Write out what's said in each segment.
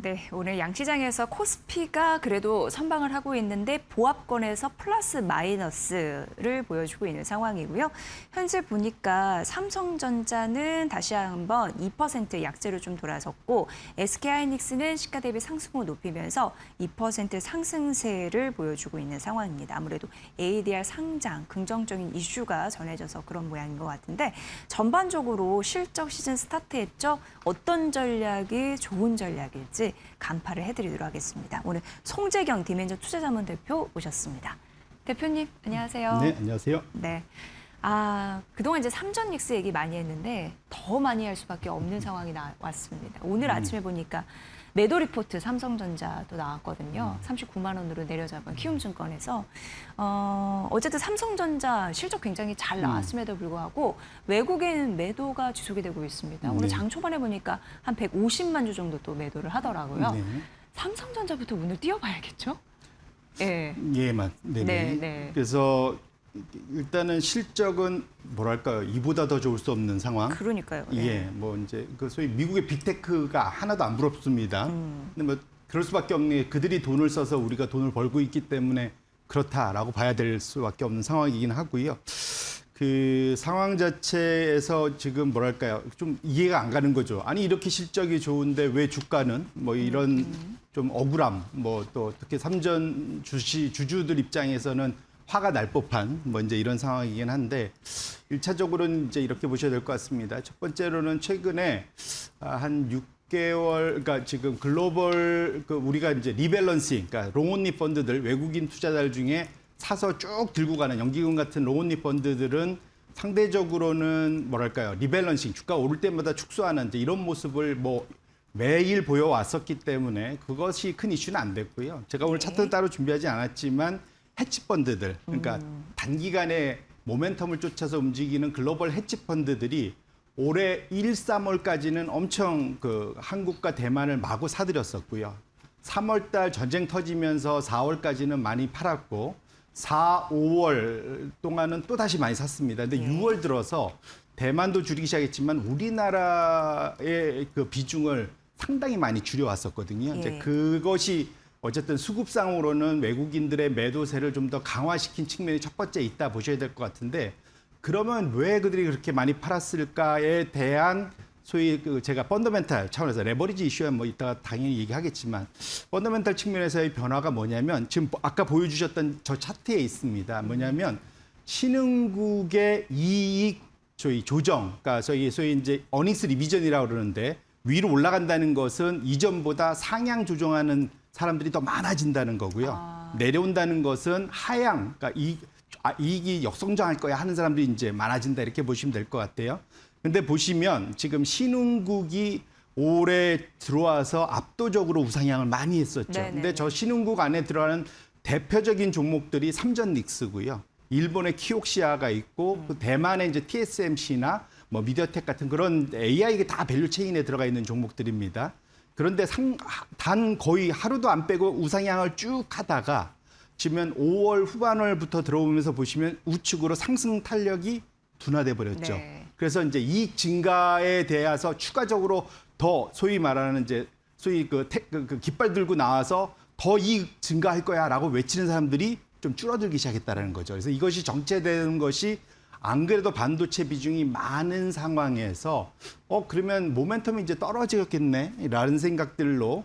네, 오늘 양시장에서 코스피가 그래도 선방을 하고 있는데 보합권에서 플러스 마이너스를 보여주고 있는 상황이고요. 현재 보니까 삼성전자는 다시 한번 2% 약세로 좀 돌아섰고 SK하이닉스는 시가 대비 상승을 높이면서 2% 상승세를 보여주고 있는 상황입니다. 아무래도 ADR 상장, 긍정적인 이슈가 전해져서 그런 모양인 것 같은데 전반적으로 실적 시즌 스타트했죠. 어떤 전략이 좋은 전략일지 간파를 해드리도록 하겠습니다. 오늘 송재경 디멘전 투자자문 대표 모셨습니다. 대표님, 안녕하세요. 네, 안녕하세요. 네. 그동안 이제 삼전 닉스 얘기 많이 했는데 더 많이 할 수밖에 없는 상황이 나왔습니다. 오늘 아침에 보니까 매도 리포트 삼성전자도 나왔거든요. 39만 원으로 내려잡은 키움증권에서 어쨌든 삼성전자 실적 굉장히 잘 나왔음에도 불구하고 외국인 매도가 지속이 되고 있습니다. 오늘 장 초반에 보니까 한 150만 주 정도 또 매도를 하더라고요. 네. 삼성전자부터 오늘 뛰어봐야겠죠? 예. 예, 네. 그래서 일단은 실적은 뭐랄까요, 이보다 더 좋을 수 없는 상황. 그러니까요. 네. 예, 뭐 이제 그 소위 미국의 빅테크가 하나도 안 부럽습니다. 근데 뭐 그럴 수밖에 없는 게 그들이 돈을 써서 우리가 돈을 벌고 있기 때문에 그렇다라고 봐야 될 수밖에 없는 상황이긴 하고요. 그 상황 자체에서 지금 뭐랄까요, 좀 이해가 안 가는 거죠. 아니 이렇게 실적이 좋은데 왜 주가는 뭐 이런 좀 억울함, 뭐 또 특히 삼전 주주들 입장에서는 화가 날 법한 뭐 이제 이런 상황이긴 한데 1차적으로는 이제 이렇게 보셔야 될 것 같습니다. 첫 번째로는 최근에 한 6개월, 그러니까 지금 글로벌 우리가 이제 리밸런싱, 그러니까 롱온리 펀드들, 외국인 투자자들 중에 사서 쭉 들고 가는 연기금 같은 롱온리 펀드들은 상대적으로는 뭐랄까요, 리밸런싱, 주가 오를 때마다 축소하는 이제 이런 모습을 뭐 매일 보여왔었기 때문에 그것이 큰 이슈는 안 됐고요. 제가 오늘 차트는 따로 준비하지 않았지만 헤지펀드들, 그러니까 단기간에 모멘텀을 쫓아서 움직이는 글로벌 헤지펀드들이 올해 1, 3월까지는 엄청 그 한국과 대만을 마구 사들였었고요. 3월 달 전쟁 터지면서 4월까지는 많이 팔았고 4, 5월 동안은 또 다시 많이 샀습니다. 근데 6월 들어서 대만도 줄이기 시작했지만 우리나라의 그 비중을 상당히 많이 줄여왔었거든요. 이제 그것이 어쨌든 수급상으로는 외국인들의 매도세를 좀 더 강화시킨 측면이 첫 번째 있다 보셔야 될 것 같은데, 그러면 왜 그들이 그렇게 많이 팔았을까에 대한 소위 그 제가 펀더멘탈 차원에서 레버리지 이슈야 뭐 이따가 당연히 얘기하겠지만 펀더멘탈 측면에서의 변화가 뭐냐면 지금 아까 보여주셨던 저 차트에 있습니다. 뭐냐면 신흥국의 이익 소위 조정, 그러니까 소위 이제 어닝스 리비전이라고 그러는데 위로 올라간다는 것은 이전보다 상향 조정하는 사람들이 더 많아진다는 거고요. 내려온다는 것은 하향, 그러니까 이익이 역성장할 거야 하는 사람들이 이제 많아진다 이렇게 보시면 될 것 같아요. 근데 보시면 지금 신흥국이 올해 들어와서 압도적으로 우상향을 많이 했었죠. 네네네. 근데 저 신흥국 안에 들어가는 대표적인 종목들이 삼전 닉스고요. 일본의 키옥시아가 있고 그 대만의 이제 TSMC나 뭐 미디어텍 같은 그런 AI가 다 밸류 체인에 들어가 있는 종목들입니다. 그런데 단 거의 하루도 안 빼고 우상향을 쭉 하다가 지금 5월 후반월부터 들어오면서 보시면 우측으로 상승 탄력이 둔화돼 버렸죠. 네. 그래서 이제 이익 증가에 대해서 추가적으로 더 소위 말하는 이제 소위 그 깃발 들고 나와서 더 이익 증가할 거야라고 외치는 사람들이 좀 줄어들기 시작했다는 거죠. 그래서 이것이 정체되는 것이 안 그래도 반도체 비중이 많은 상황에서 그러면 모멘텀이 이제 떨어지겠네라는 생각들로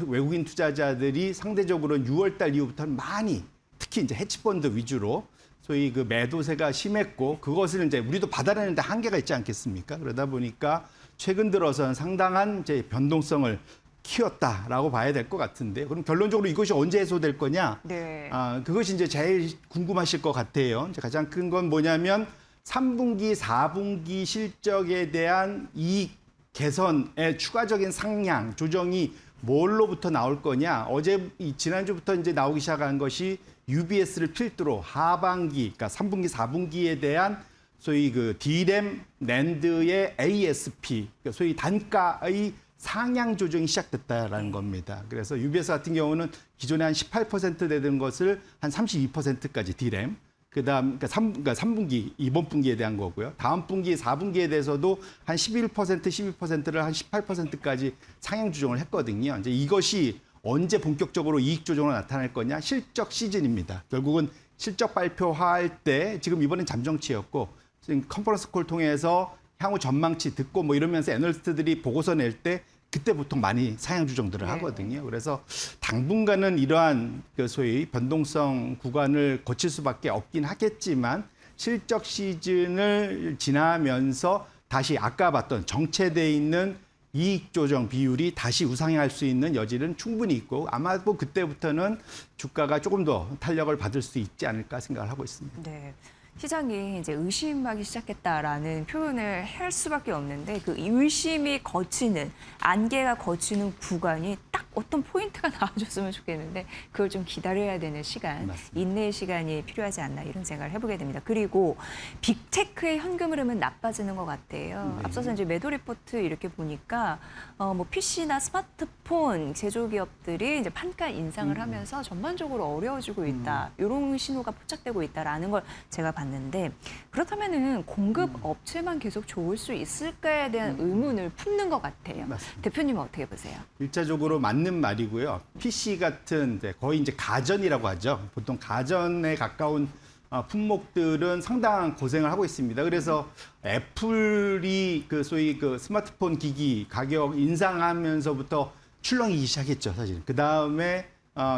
외국인 투자자들이 상대적으로 6월 달 이후부터는 많이 특히 이제 헤지펀드 위주로 소위 그 매도세가 심했고 그것을 이제 우리도 받아내는데 한계가 있지 않겠습니까? 그러다 보니까 최근 들어서는 상당한 이제 변동성을 키웠다라고 봐야 될 것 같은데, 그럼 결론적으로 이것이 언제 해소될 거냐? 네. 그것이 이제 제일 궁금하실 것 같아요. 이제 가장 큰 건 뭐냐면 3분기, 4분기 실적에 대한 이익 개선의 추가적인 상향 조정이 뭘로부터 나올 거냐? 지난주부터 이제 나오기 시작한 것이 UBS를 필두로 하반기, 그러니까 3분기, 4분기에 대한 소위 그 D램, 낸드의 ASP, 그러니까 소위 단가의 상향 조정이 시작됐다라는 겁니다. 그래서 UBS 같은 경우는 기존에 한 18% 되던 것을 한 32%까지 D램, 그다음 그러니까 3분기 이번 분기에 대한 거고요. 다음 분기 4분기에 대해서도 한 11%, 12%를 한 18%까지 상향 조정을 했거든요. 이제 이것이 언제 본격적으로 이익 조정으로 나타날 거냐? 실적 시즌입니다. 결국은 실적 발표할 때 지금 이번엔 잠정치였고 지금 컨퍼런스 콜 통해서 향후 전망치 듣고 뭐 이러면서 애널리스트들이 보고서 낼 때 그때 보통 많이 상향 조정들을 하거든요. 그래서 당분간은 이러한 그 소위 변동성 구간을 거칠 수밖에 없긴 하겠지만 실적 시즌을 지나면서 다시 아까 봤던 정체돼 있는 이익 조정 비율이 다시 우상향할 수 있는 여지는 충분히 있고 아마도 그때부터는 주가가 조금 더 탄력을 받을 수 있지 않을까 생각을 하고 있습니다. 네. 시장이 이제 의심하기 시작했다라는 표현을 할 수밖에 없는데 그 의심이 거치는 안개가 거치는 구간이 딱 어떤 포인트가 나와줬으면 좋겠는데 그걸 좀 기다려야 되는 시간, 맞습니다. 인내의 시간이 필요하지 않나 이런 생각을 해보게 됩니다. 그리고 빅테크의 현금 흐름은 나빠지는 것 같아요. 앞서서 이제 매도 리포트 이렇게 보니까 뭐 PC나 스마트폰 제조 기업들이 이제 판가 인상을 하면서 전반적으로 어려워지고 있다. 이런 신호가 포착되고 있다라는 걸 제가 봤는데 그렇다면은 공급 업체만 계속 좋을 수 있을까에 대한 의문을 품는 것 같아요. 맞습니다. 대표님은 어떻게 보세요? 일차적으로 맞는 말이고요. PC 같은 거의 이제 가전이라고 하죠. 보통 가전에 가까운 품목들은 상당한 고생을 하고 있습니다. 그래서 애플이 그 소위 그 스마트폰 기기 가격 인상하면서부터 출렁이기 시작했죠, 사실. 그 다음에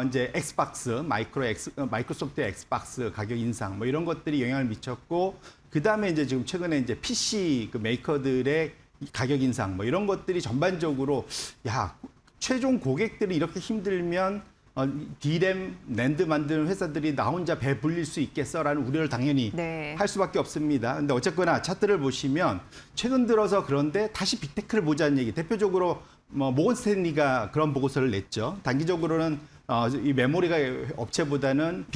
이제 엑스박스, 마이크로소프트의 엑스박스 가격 인상 뭐 이런 것들이 영향을 미쳤고 그 다음에 이제 지금 최근에 이제 PC 그 메이커들의 가격 인상 뭐 이런 것들이 전반적으로 최종 고객들이 이렇게 힘들면 D램, 낸드 만드는 회사들이 나 혼자 배 불릴 수 있겠어라는 우려를 당연히 네. 할 수밖에 없습니다. 근데 어쨌거나 차트를 보시면 최근 들어서 그런데 다시 빅테크를 보자는 얘기. 대표적으로 뭐 모건 스탠리가 그런 보고서를 냈죠. 단기적으로는 이 메모리가 업체보다는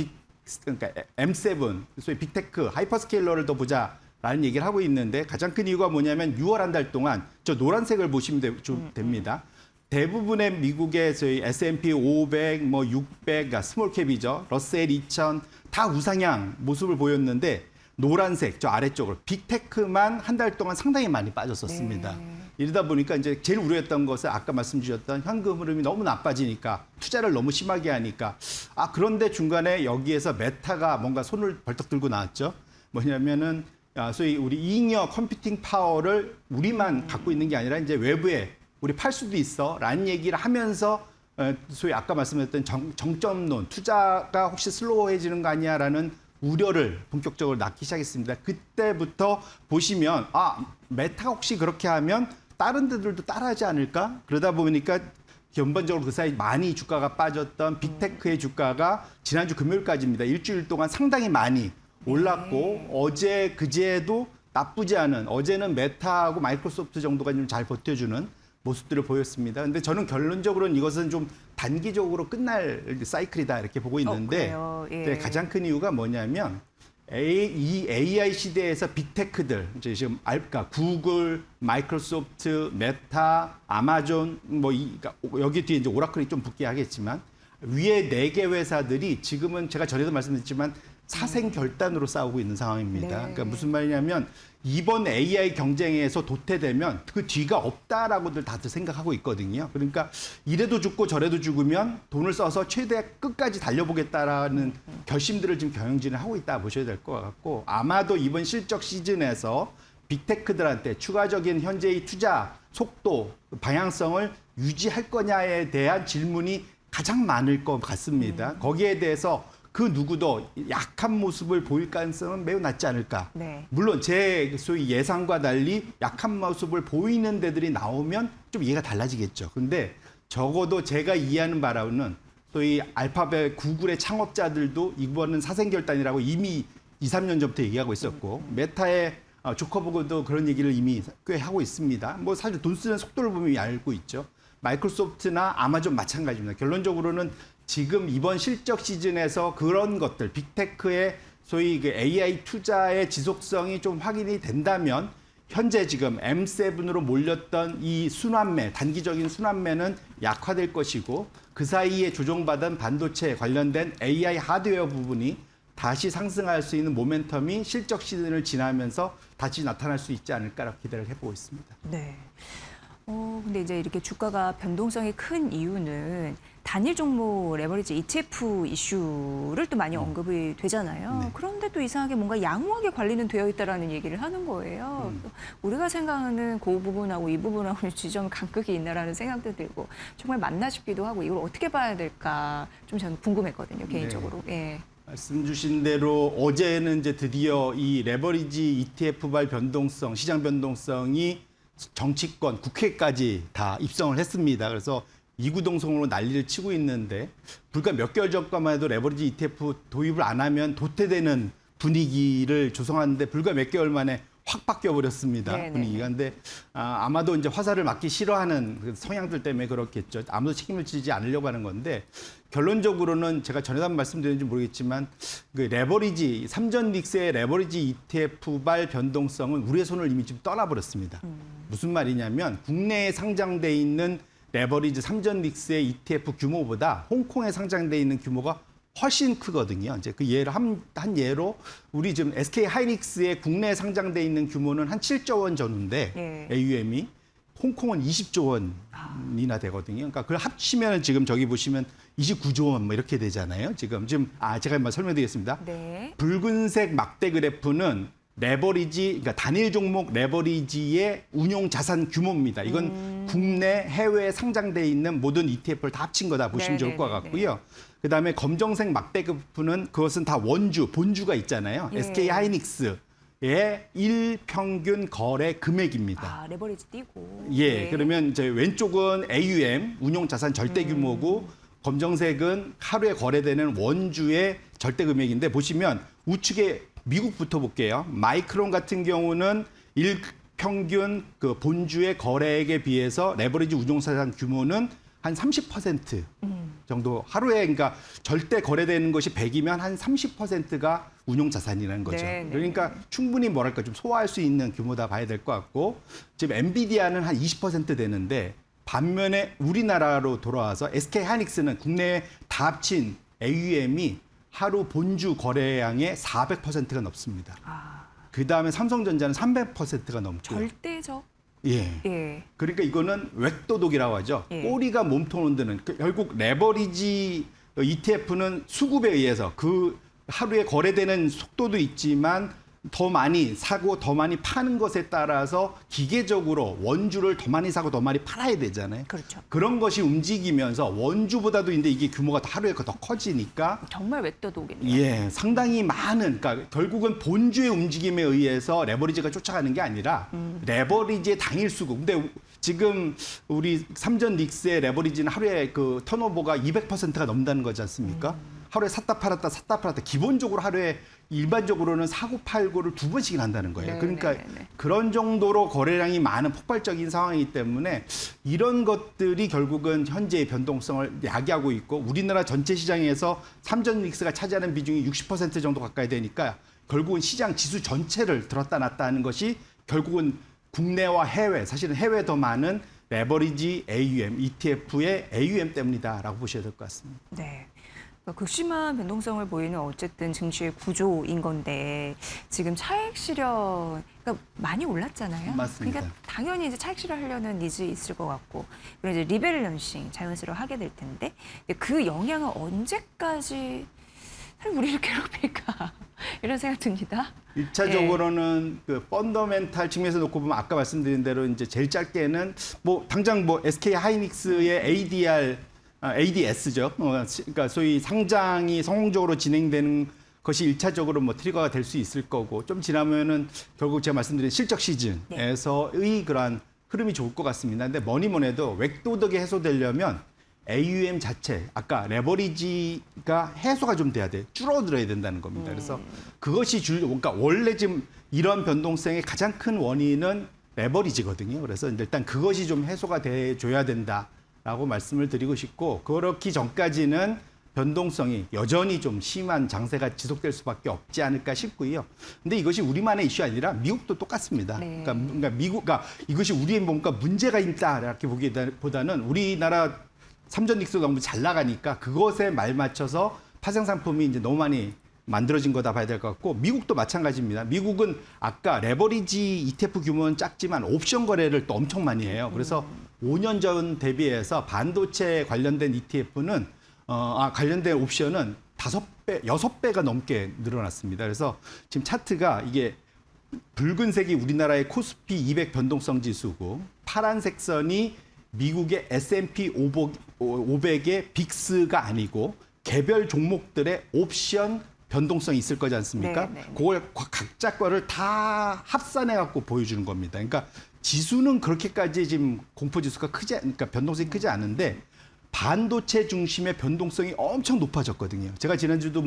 그러니까 M7, 소위 빅테크, 하이퍼스케일러를 더 보자라는 얘기를 하고 있는데 가장 큰 이유가 뭐냐면 6월 한 달 동안 저 노란색을 보시면 됩니다. 대부분의 미국의 저희 S&P 500, 뭐 600, 그러니까 스몰캡이죠. 러셀 2000 다 우상향 모습을 보였는데 노란색 저 아래쪽으로 빅테크만 한 달 동안 상당히 많이 빠졌었습니다. 네. 이러다 보니까 이제 제일 우려했던 것은 아까 말씀 주셨던 현금 흐름이 너무 나빠지니까 투자를 너무 심하게 하니까 그런데 중간에 여기에서 메타가 뭔가 손을 벌떡 들고 나왔죠. 뭐냐면은 소위 우리 잉여 컴퓨팅 파워를 우리만 갖고 있는 게 아니라 이제 외부에 우리 팔 수도 있어라는 얘기를 하면서 소위 아까 말씀드렸던 정점론 투자가 혹시 슬로우해지는 거 아니야라는 우려를 본격적으로 낳기 시작했습니다. 그때부터 보시면 메타가 혹시 그렇게 하면 다른 데들도 따라하지 않을까? 그러다 보니까 전반적으로 그 사이 많이 주가가 빠졌던 빅테크의 주가가 지난주 금요일까지입니다. 일주일 동안 상당히 많이 올랐고 어제 그제도 나쁘지 않은 어제는 메타하고 마이크로소프트 정도가 좀 잘 버텨주는 모습들을 보였습니다. 근데 저는 결론적으로는 이것은 좀 단기적으로 끝날 사이클이다 이렇게 보고 있는데 예. 가장 큰 이유가 뭐냐면 이 AI 시대에서 빅테크들 이제 지금 그러니까 구글, 마이크로소프트, 메타, 아마존 그러니까 여기 뒤에 이제 오라클이 좀 붙게 하겠지만 위에 4개 회사들이 지금은 제가 전에도 말씀드렸지만 사생 결단으로 싸우고 있는 상황입니다. 네. 그러니까 무슨 말이냐면 이번 AI 경쟁에서 도태되면 그 뒤가 없다라고들 다들 생각하고 있거든요. 그러니까 이래도 죽고 저래도 죽으면 돈을 써서 최대 끝까지 달려보겠다라는 결심들을 지금 경영진을 하고 있다 보셔야 될 것 같고 아마도 이번 실적 시즌에서 빅테크들한테 추가적인 현재의 투자 속도, 방향성을 유지할 거냐에 대한 질문이 가장 많을 것 같습니다. 거기에 대해서 그 누구도 약한 모습을 보일 가능성은 매우 낮지 않을까. 네. 물론 제 소위 예상과 달리 약한 모습을 보이는 데들이 나오면 좀 이해가 달라지겠죠. 근데 적어도 제가 이해하는 바로는 소위 알파벳 구글의 창업자들도 이번은 사생결단이라고 이미 2, 3년 전부터 얘기하고 있었고 메타의 조커버그도 그런 얘기를 이미 꽤 하고 있습니다. 뭐 사실 돈 쓰는 속도를 보면 알고 있죠. 마이크로소프트나 아마존 마찬가지입니다. 결론적으로는 지금 이번 실적 시즌에서 그런 것들, 빅테크의 소위 그 AI 투자의 지속성이 좀 확인이 된다면 현재 지금 M7으로 몰렸던 이 순환매, 단기적인 순환매는 약화될 것이고 그 사이에 조정받은 반도체 관련된 AI 하드웨어 부분이 다시 상승할 수 있는 모멘텀이 실적 시즌을 지나면서 다시 나타날 수 있지 않을까라고 기대를 해보고 있습니다. 네. 근데 이제 이렇게 주가가 변동성이 큰 이유는 단일 종목 레버리지 ETF 이슈를 또 많이 언급이 되잖아요. 네. 그런데 또 이상하게 뭔가 양호하게 관리는 되어 있다라는 얘기를 하는 거예요. 우리가 생각하는 그 부분하고 이 부분하고 지점 간극이 있나라는 생각도 들고 정말 맞나 싶기도 하고 이걸 어떻게 봐야 될까 좀 저는 궁금했거든요, 개인적으로. 예. 말씀 주신 대로 어제는 이제 드디어 이 레버리지 ETF발 변동성, 시장 변동성이 정치권, 국회까지 다 입성을 했습니다. 그래서 이구동성으로 난리를 치고 있는데 불과 몇 개월 전까만 해도 레버리지 ETF 도입을 안 하면 도태되는 분위기를 조성하는데 불과 몇 개월 만에 확 바뀌어 버렸습니다. 네네. 분위기가. 근데 아마도 이제 화살을 맞기 싫어하는 그 성향들 때문에 그렇겠죠. 아무도 책임을 지지 않으려고 하는 건데 결론적으로는 제가 전에도 한번 말씀드렸는지 모르겠지만 그 레버리지 삼전 릭스의 레버리지 ETF발 변동성은 우리의 손을 이미 좀 떠나버렸습니다. 무슨 말이냐면 국내에 상장돼 있는 레버리지 삼전 릭스의 ETF 규모보다 홍콩에 상장돼 있는 규모가 훨씬 크거든요. 이제 그 예를 한 예로 우리 지금 SK 하이닉스의 국내에 상장돼 있는 규모는 한 7조 원 전후인데 예. AUM이 홍콩은 20조 원이나 되거든요. 그러니까 그걸 합치면 지금 저기 보시면 29조 원 뭐 이렇게 되잖아요. 지금 제가 한번 설명드리겠습니다. 네. 붉은색 막대 그래프는 레버리지, 그러니까 단일 종목 레버리지의 운용 자산 규모입니다. 이건 국내, 해외에 상장돼 있는 모든 ETF를 다 합친 거다 보시면 좋을 것 네네네네. 같고요. 그다음에 검정색 막대 그래프는 그것은 다 원주, 본주가 있잖아요. 예. SK 하이닉스의 일평균 거래 금액입니다. 레버리지 띄고. 예, 네. 그러면 이제 왼쪽은 AUM, 운용 자산 절대 규모고 검정색은 하루에 거래되는 원주의 절대 금액인데 보시면 우측에 미국부터 볼게요. 마이크론 같은 경우는 일평균 그 본주의 거래액에 비해서 레버리지 운용 자산 규모는 한 30% 정도 하루에 그러니까 절대 거래되는 것이 100이면 한 30%가 운용 자산이라는 거죠. 네, 네. 그러니까 충분히 뭐랄까 좀 소화할 수 있는 규모다 봐야 될 것 같고 지금 엔비디아는 한 20% 되는데 반면에 우리나라로 돌아와서 SK 하이닉스는 국내에 다 합친 AUM이 하루 본주 거래량의 400%가 넘습니다. 그다음에 삼성전자는 300%가 넘고요. 절대적. 예. 예. 그러니까 이거는 웩도독이라고 하죠. 예. 꼬리가 몸통 흔드는 결국 레버리지 ETF는 수급에 의해서 그 하루에 거래되는 속도도 있지만 더 많이 사고 더 많이 파는 것에 따라서 기계적으로 원주를 더 많이 사고 더 많이 팔아야 되잖아요. 그렇죠. 그런 것이 움직이면서 원주보다도 이제 이게 규모가 하루에 더 커지니까 정말 웩도독이네요. 예, 상당히 많은, 그러니까 결국은 본주의 움직임에 의해서 레버리지가 쫓아가는 게 아니라 레버리지의 당일 수급. 근데 지금 우리 삼전 릭스의 레버리지는 하루에 그 턴오버가 200%가 넘는다는 거지 않습니까? 하루에 샀다 팔았다 샀다 팔았다. 기본적으로 하루에 일반적으로는 사고 팔고를 두 번씩이나 한다는 거예요. 네, 그러니까 네, 네. 그런 정도로 거래량이 많은 폭발적인 상황이기 때문에 이런 것들이 결국은 현재의 변동성을 야기하고 있고 우리나라 전체 시장에서 삼전 릭스가 차지하는 비중이 60% 정도 가까이 되니까 결국은 시장 지수 전체를 들었다 놨다 하는 것이 결국은 국내와 해외, 사실은 해외에 더 많은 레버리지 AUM, ETF의 AUM 때문이다라고 보셔야 될 것 같습니다. 네. 그러니까 극심한 변동성을 보이는 어쨌든 증시의 구조인 건데 지금 차익 실현 그러니까 많이 올랐잖아요. 맞습니다. 그러니까 당연히 이제 차익 실현하려는 니즈 있을 것 같고 그리고 이제 리밸런싱 자연스러워 하게 될 텐데 근데 그 영향은 언제까지 사실 우리를 괴롭힐까 이런 생각 듭니다. 일차적으로는 그 펀더멘탈 측면에서 놓고 보면 아까 말씀드린 대로 이제 제일 짧게는 뭐 당장 뭐 SK 하이닉스의 ADS죠. 그러니까 소위 상장이 성공적으로 진행되는 것이 일차적으로 뭐 트리거가 될 수 있을 거고 좀 지나면은 결국 제가 말씀드린 실적 시즌에서의 그러한 흐름이 좋을 것 같습니다. 근데 뭐니 해도 웩도덕이 해소되려면 AUM 자체, 아까 레버리지가 해소가 좀 돼야 돼. 줄어들어야 된다는 겁니다. 그래서 그것이 그러니까 원래 지금 이런 변동성의 가장 큰 원인은 레버리지거든요. 그래서 일단 그것이 좀 해소가 돼줘야 된다라고 말씀을 드리고 싶고 그렇기 전까지는 변동성이 여전히 좀 심한 장세가 지속될 수밖에 없지 않을까 싶고요. 근데 이것이 우리만의 이슈 아니라 미국도 똑같습니다. 네. 그러니까 이것이 우리의 뭔가 문제가 있다 이렇게 보기보다는 우리나라 삼전 닉스도 너무 잘 나가니까 그것에 말 맞춰서 파생 상품이 이제 너무 많이 만들어진 거다 봐야 될 것 같고 미국도 마찬가지입니다. 미국은 아까 레버리지 ETF 규모는 작지만 옵션 거래를 또 엄청 많이 해요. 그래서 5년 전 대비해서 반도체 관련된 ETF는 관련된 옵션은 5배, 6배가 넘게 늘어났습니다. 그래서 지금 차트가 이게 붉은색이 우리나라의 코스피 200 변동성 지수고 파란색 선이 미국의 S&P 500의 빅스가 아니고 개별 종목들의 옵션 변동성이 있을 거지 않습니까? 네. 그걸 각자 거를 다 합산해 갖고 보여주는 겁니다. 그러니까 지수는 그렇게까지 지금 공포 지수가 그러니까 변동성이 크지 않은데 반도체 중심의 변동성이 엄청 높아졌거든요. 제가 지난주도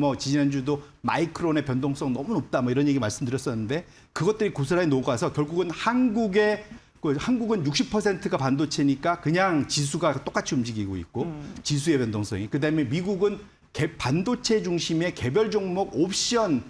마이크론의 변동성 너무 높다 뭐 이런 얘기 말씀드렸었는데 그것들이 고스란히 녹아서 결국은 한국은 60%가 반도체니까 그냥 지수가 똑같이 움직이고 있고 지수의 변동성이 그다음에 미국은 반도체 중심의 개별 종목 옵션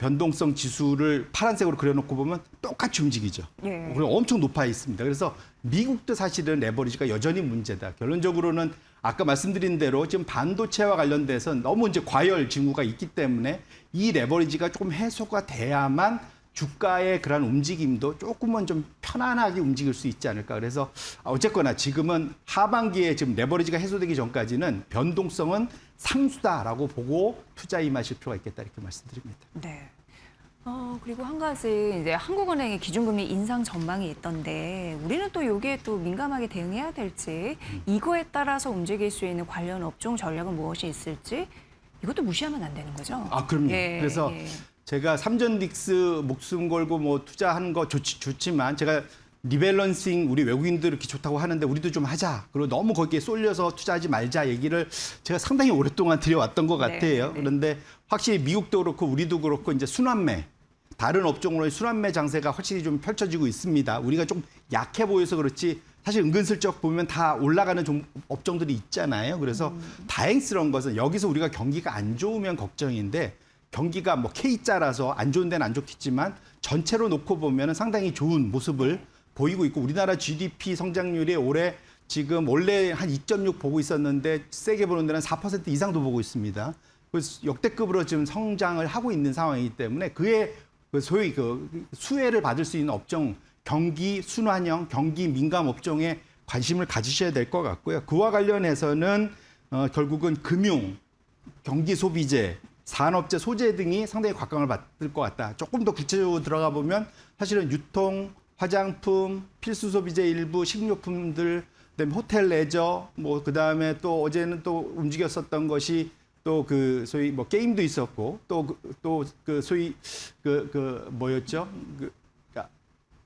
변동성 지수를 파란색으로 그려놓고 보면 똑같이 움직이죠. 예. 그리고 엄청 높아 있습니다. 그래서 미국도 사실은 레버리지가 여전히 문제다. 결론적으로는 아까 말씀드린 대로 지금 반도체와 관련돼서 너무 이제 과열 징후가 있기 때문에 이 레버리지가 조금 해소가 돼야만 주가의 그런 움직임도 조금은 좀 편안하게 움직일 수 있지 않을까. 그래서 어쨌거나 지금은 하반기에 지금 레버리지가 해소되기 전까지는 변동성은 상수다라고 보고 투자 임하실 필요가 있겠다 이렇게 말씀드립니다. 네. 그리고 한 가지 이제 한국은행의 기준금리 인상 전망이 있던데 우리는 또 여기에 또 민감하게 대응해야 될지 이거에 따라서 움직일 수 있는 관련 업종 전략은 무엇이 있을지 이것도 무시하면 안 되는 거죠. 그럼요. 예, 그래서 예. 제가 삼전딕스 목숨 걸고 뭐 투자하는 거 좋지만 제가 리밸런싱 우리 외국인들 이렇게 좋다고 하는데 우리도 좀 하자. 그리고 너무 거기에 쏠려서 투자하지 말자 얘기를 제가 상당히 오랫동안 드려왔던 것 같아요. 네. 그런데 확실히 미국도 그렇고 우리도 그렇고 이제 순환매 다른 업종으로의 순환매 장세가 확실히 좀 펼쳐지고 있습니다. 우리가 좀 약해 보여서 그렇지 사실 은근슬쩍 보면 다 올라가는 업종들이 있잖아요. 그래서 다행스러운 것은 여기서 우리가 경기가 안 좋으면 걱정인데 경기가 뭐 K자라서 안 좋은 데는 안 좋겠지만 전체로 놓고 보면 상당히 좋은 모습을 보이고 있고 우리나라 GDP 성장률이 올해 지금 원래 한 2.6 보고 있었는데 세게 보는 데는 4% 이상도 보고 있습니다. 그래서 역대급으로 지금 성장을 하고 있는 상황이기 때문에 그의 소위 수혜를 받을 수 있는 업종 경기 순환형, 경기 민감 업종에 관심을 가지셔야 될 것 같고요. 그와 관련해서는 결국은 금융, 경기 소비재, 산업재, 소재 등이 상당히 각광을 받을 것 같다. 조금 더 구체적으로 들어가 보면 사실은 유통, 화장품, 필수 소비재 일부, 식료품들, 그다음에 호텔 레저, 뭐 그다음에 또 어제는 또 움직였었던 것이 또 그 소위 뭐 게임도 있었고 또 그 소위 뭐였죠? 그러니까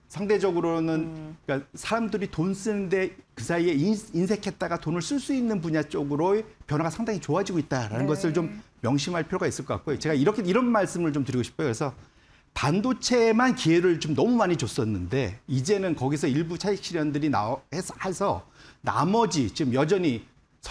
상대적으로는 그러니까 사람들이 돈 쓰는데 그 사이에 인색했다가 돈을 쓸 수 있는 분야 쪽으로의 변화가 상당히 좋아지고 있다라는 것을 좀 명심할 필요가 있을 것 같고요. 제가 이런 말씀을 좀 드리고 싶어요. 그래서 반도체에만 기회를 좀 너무 많이 줬었는데 이제는 거기서 일부 차익 실현들이 해서 나머지 지금 여전히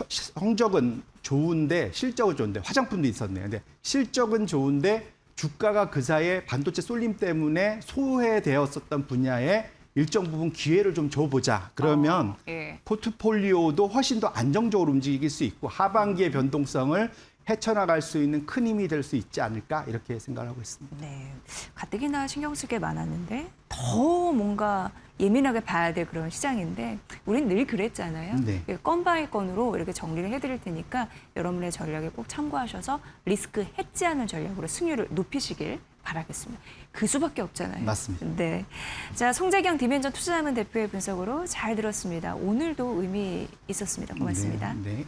성적은 좋은데 실적은 좋은데 화장품도 있었네요. 근데 실적은 좋은데 주가가 그 사이에 반도체 쏠림 때문에 소외되었었던 분야에 일정 부분 기회를 좀 줘보자. 그러면 예. 포트폴리오도 훨씬 더 안정적으로 움직일 수 있고 하반기의 변동성을 헤쳐나갈 수 있는 큰 힘이 될 수 있지 않을까 이렇게 생각을 하고 있습니다. 네. 가뜩이나 신경 쓸 게 많았는데 더 뭔가 예민하게 봐야 될 그런 시장인데 우린 늘 그랬잖아요. 네. 건 바이 건으로 이렇게 정리를 해드릴 테니까 여러분의 전략에 꼭 참고하셔서 리스크 해지하는 전략으로 승률을 높이시길 바라겠습니다. 그 수밖에 없잖아요. 맞습니다. 네. 자, 송재경 디멘전 투자자문 대표의 분석으로 잘 들었습니다. 오늘도 의미 있었습니다. 고맙습니다. 네. 네.